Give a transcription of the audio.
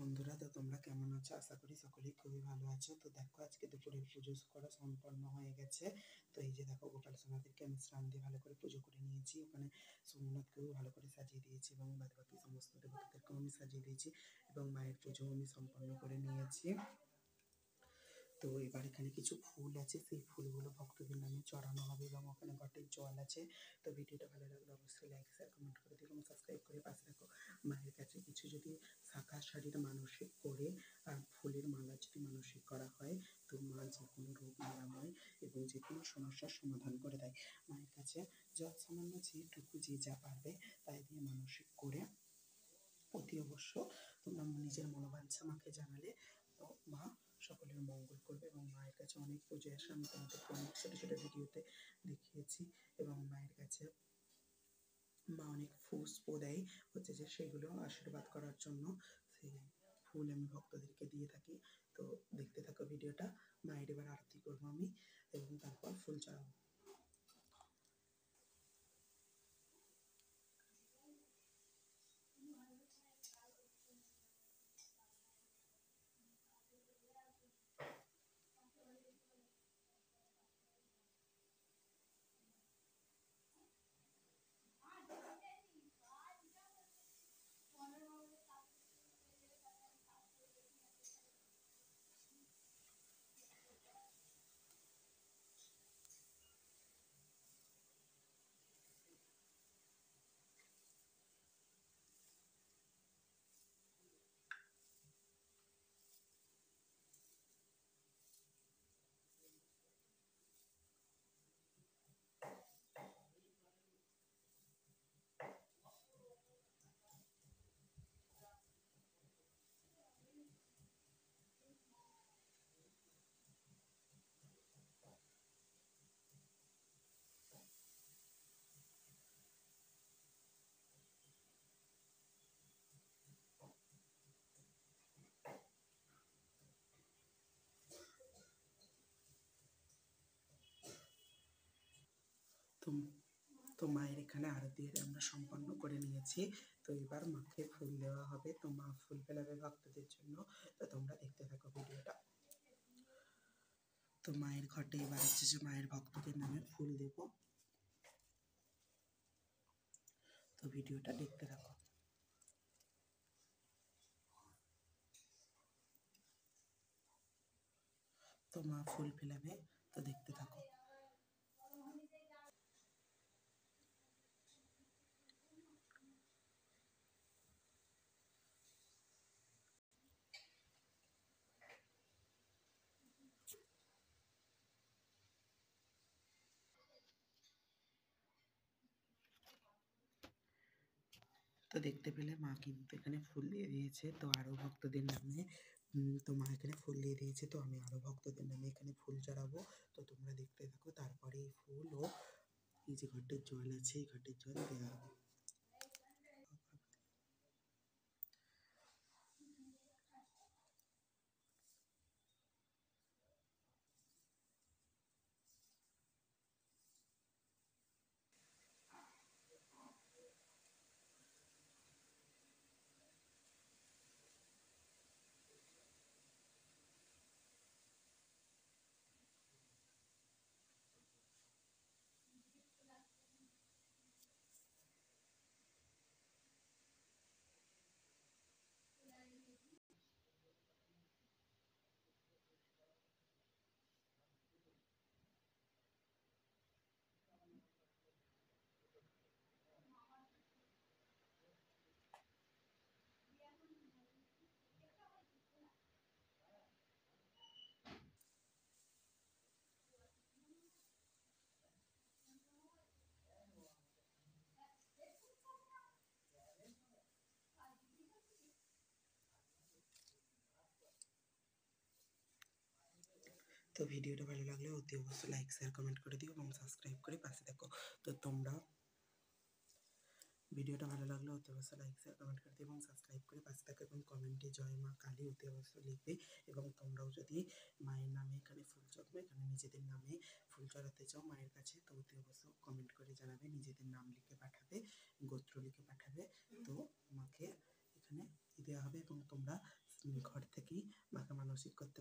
বন্ধুরা, তো তোমরা কেমন আছো? আশা করি সকলেই খুবই ভালো আছো। তো দেখো, আজকে দুপুরের পুজো করা সম্পন্ন হয়ে গেছে। তো এই যে দেখো, গোপাল সোনাদেরকে আমি স্নান দিয়ে ভালো করে পুজো করে নিয়েছি। ওখানে সোমনাথকেও ভালো করে সাজিয়ে দিয়েছি এবং বাদ বাকি সমস্ত দেবতাদেরকেও আমি সাজিয়ে দিয়েছি এবং মায়ের পুজো আমি সম্পন্ন করে নিয়েছি। তো এবার এখানে কিছু ফুল আছে, সেই ফুলগুলো ভক্তদের নামে চড়ানো হবে এবং ওখানে ঘটের জল আছে। তো ভিডিওটা ভালো লাগলে অবশ্যই লাইক শেয়ার কমেন্ট করে দিও এবং সাবস্ক্রাইব করে পাশে রাখো। মায়ের কাছে কিছু যদি শাঁখা শাড়ির মানসিক করে আর ফুলের মালা যদি মানসিক করা হয়, তো মা যে কোনো রোগ নিরাময় এবং যে কোনো সমস্যার সমাধান করে দেয়। মায়ের কাছে যত সামান্য যেটুকু যে যা পারবে তাই দিয়ে মানসিক করে অতি অবশ্য তোমরা নিজের মনোবাঞ্ছা মাকে জানালে তো মা সকলের মঙ্গল করবে। এবং মায়ের কাছে অনেক পুজো আসে, আমি তোমাদেরকে অনেক ছোটো ছোটো ভিডিওতে দেখিয়েছি। এবং মায়ের কাছে মা অনেক পুষ্প দেয় হচ্ছে যে সেগুলো আশীর্বাদ করার জন্য, সেই ফুল আমি ভক্তদেরকে দিয়ে থাকি। তো দেখতে থাকো ভিডিওটা। মায়ের এবার আরতি করবো আমি এবং তারপর ফুল চড়াবো। তো মায়ের এখানে আরতি আমরা সম্পন্ন করে নিয়েছি। তো এবার মাকে ফুল দেওয়া হবে। তো মা ফুল ফেলাবে ভক্তদের জন্য। তো তোমরা দেখতে থাকো ভিডিওটা। তো মায়ের ঘটে এবার হচ্ছে যে মায়ের ভক্তদের নামে ফুল দেব। তো ভিডিওটা দেখতে থাকো। তো মা ফুল ফেলাবে, তো দেখতে থাকো। তো দেখতে পেলে মা কিন্তু এখানে ফুল দিয়ে দিয়েছে। তো আরও ভক্তদের নামে তো মা এখানে ফুল দিয়ে দিয়েছে। তো আমি আরও ভক্তদের নামে এখানে ফুল চড়াবো। তো তোমরা দেখতে থাকো। তারপরে এই ফুল ও এই যে ঘটের জল আছে, এই ঘটের জল দেওয়া হবে। তো ভিডিওটা ভালো লাগলে অতি অবশ্যই লাইক শেয়ার কমেন্ট করে দিও এবং সাবস্ক্রাইব করে পাশে দেখো। তো তোমরা ভিডিওটা ভালো লাগলে অতি অবশ্যই লাইক শেয়ার কমেন্ট করে দিও এবং সাবস্ক্রাইব করে পাশে থাকো এবং কমেন্টে জয় মা কালী অতি অবশ্যই লিখবে। এবং তোমরাও যদি মায়ের নামে এখানে ফুল চড়বে, এখানে নিজেদের নামে ফুল চড়াতে চাও মায়ের কাছে, তো অতি অবশ্যই কমেন্ট করে জানাবে, নিজেদের নাম লিখে পাঠাবে, গোত্র লিখে পাঠাবে। তো মাকে এখানে দেওয়া হবে এবং তোমরা তুমি ঘর থেকেই মাকে মানসিক করতে